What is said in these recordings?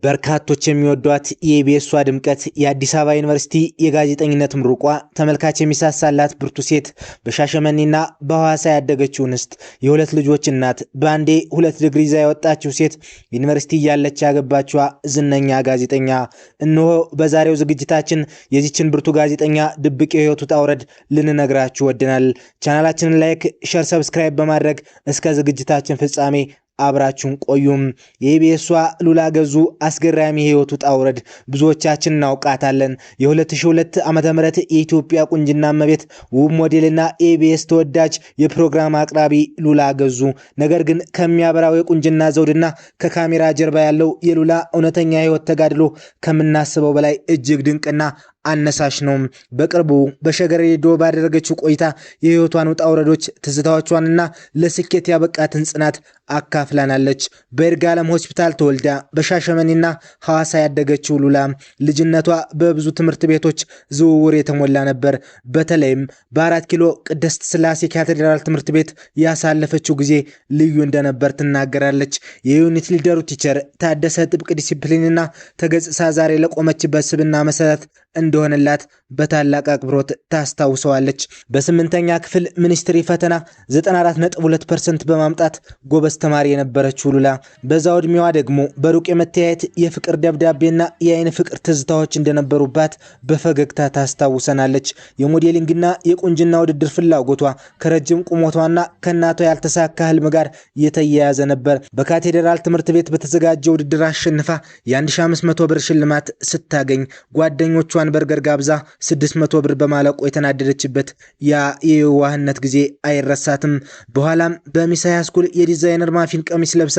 በርካቶች የሚወዷት የኢቢኤሷ ድምቀት የአዲስ አበባ ዩኒቨርሲቲ የጋዜጠኝነት ምሩቋ ተመልካች የሚሳሳላት ብርቱ ሴት በሻሸመኔና በሐዋሳ ያደገችው እንስት የሁለት ልጆች እናት ባንዴ 2 ዲግሪ ይዛ የወጣችው ሴት ዩኒቨርሲቲ ያለች ያገባችዋ ዝነኛ ጋዜጠኛ እነሆ በዛሬው ዝግጅታችን የዚችን ብርቱ ጋዜጠኛ ድብቅ የህይወት ውጣ ውረድ ልንነግራችሁ ወደናል። ቻናላችንን ላይክ፣ ሼር፣ ሰብስክራይብ በማድረግ እስከ ዝግጅታችን ፍጻሜ አብራችሁን ቆዩም። የኢቢኤሷ ሉላ ገዙ አስገራሚ ህይወት ውጣ ውረድ ብዙዎቻችን እናውቃታለን። የ2002 ዓመተ ምህረት የኢትዮጵያ ቁንጅና እመቤት ውብ ሞዴልና ኢቢኤስ ተወዳጅ የፕሮግራም አቅራቢ ሉላ ገዙ። ነገር ግን ከሚያበራው የቁንጅና ዘውድና ከካሜራ ጀርባ ያለው የሉላ እውነተኛ ህይወት ተጋድሎ ከምናስበው በላይ እጅግ ድንቅና አነሳሽ ነው። በቅርቡ በሸገር ሬዲዮ ባደረገችው ቆይታ የህይወቷን ውጣ ውረዶች ትዝታዎቿንና ለስኬት ያበቃትን ጽናት አካፍላናለች። በይርጋለም ሆስፒታል ተወልዳ በሻሸመኔና ሐዋሳ ያደገችው ሉላ ልጅነቷ በብዙ ትምህርት ቤቶች ዝውውር የተሞላ ነበር። በተለይም በ4 ኪሎ ቅድስት ሥላሴ ካቴድራል ትምህርት ቤት ያሳለፈችው ጊዜ ልዩ እንደነበር ትናገራለች። የዩኒት ሊደሩ ቲቸር ታደሰ ጥብቅ ዲሲፕሊንና ተገጽሳ ዛሬ ለቆመችበት ስብና መሰረት እንደሆነላት በታላቅ አክብሮት ታስታውሰዋለች። በ8ኛ ክፍል ሚኒስትሪ ፈተና 94.2% በማምጣት ጎበዝ ተማሪ የነበረችው ሉላ በዛው ዕድሜዋ ደግሞ በሩቅ የመተያየት የፍቅር ደብዳቤና የአይን ፍቅር ትዝታዎች እንደነበሩባት በፈገግታ ታስታውሰናለች። የሞዴሊንግና የቁንጅና ውድድር ፍላጎቷ ከረጅም ቁመቷና ከእናቷ ያልተሳካ ህልም ጋር የተያያዘ ነበር። በካቴድራል ትምህርት ቤት በተዘጋጀ ውድድር አሸንፋ የ1500 ብር ሽልማት ስታገኝ ጓደኞቿ በርገር ጋብዛ 600 ብር በማለቆ የተናደደችበት ያ የዋህነት ጊዜ አይረሳትም። በኋላም በሚስ ሃይስኩል የዲዛይነር ማፊን ቀሚስ ለብሳ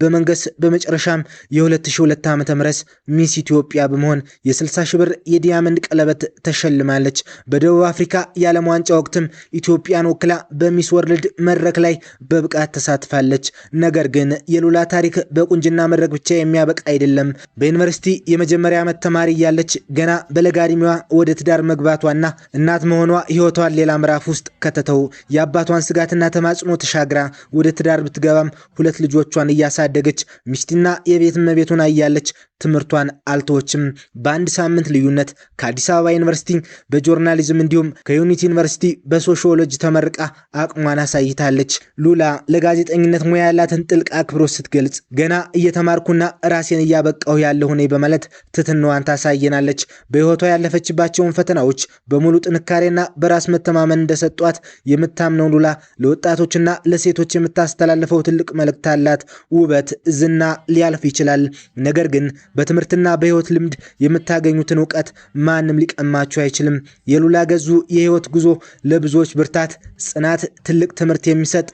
በመንገስ በመጨረሻም የ2002 ዓመተ ምህረት ሚስ ኢትዮጵያ በመሆን የ60,000 ብር የዲያመንድ ቀለበት ተሸልማለች። በደቡብ አፍሪካ የዓለም ዋንጫ ወቅትም ኢትዮጵያን ወክላ በሚስ ወርልድ መድረክ ላይ በብቃት ተሳትፋለች። ነገር ግን የሉላ ታሪክ በቁንጅና መድረክ ብቻ የሚያበቃ አይደለም። በዩኒቨርሲቲ የመጀመሪያ ዓመት ተማሪ ያለች ገና በለጋሪሚዋ ወደ ትዳር መግባቷና እናት መሆኗ ህይወቷን ሌላ ምዕራፍ ውስጥ ከተተው። የአባቷን ስጋትና ተማጽኖ ተሻግራ ወደ ትዳር ብትገባም 2 ልጆቿን እያሳደገች ሚስትና የቤት እመቤት ሆና እያለች ትምህርቷን አልተወችም። በአንድ ሳምንት ልዩነት ከአዲስ አበባ ዩኒቨርሲቲ በጆርናሊዝም እንዲሁም ከዩኒቲ ዩኒቨርሲቲ በሶሺዮሎጂ ተመርቃ አቅሟን አሳይታለች። ሉላ ለጋዜጠኝነት ሙያ ያላትን ጥልቅ አክብሮት ስትገልጽ ገና እየተማርኩና ራሴን እያበቃሁ ያለሁ ነኝ በማለት ትትናዋን ታሳየናለች። በህይወቷ ያለፈችባቸውን ፈተናዎች በሙሉ ጥንካሬና በራስ መተማመን እንደሰጧት የምታምነው ሉላ ለወጣቶችና ለሴቶች የምታስተላልፈው ትልቅ መልእክት አላት። ውበት፣ ዝና ሊያልፍ ይችላል፣ ነገር ግን በትምህርትና በህይወት ልምድ የምታገኙትን ዕውቀት ማንም ሊቀማችሁ አይችልም። የሉላ ገዙ የህይወት ጉዞ ለብዙዎች ብርታት፣ ጽናት፣ ትልቅ ትምህርት የሚሰጥ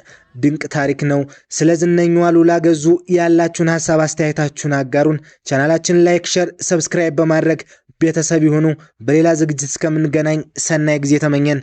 ድንቅ ታሪክ ነው። ስለ ዝነኛዋ ሉላ ገዙ ያላችሁን ሐሳብ አስተያየታችሁን አጋሩን። ቻናላችንን ላይክ፣ ሼር፣ ሰብስክራይብ በማድረግ ቤተሰብ ይሁኑ። በሌላ ዝግጅት እስከምንገናኝ ሰናይ ጊዜ ተመኘን።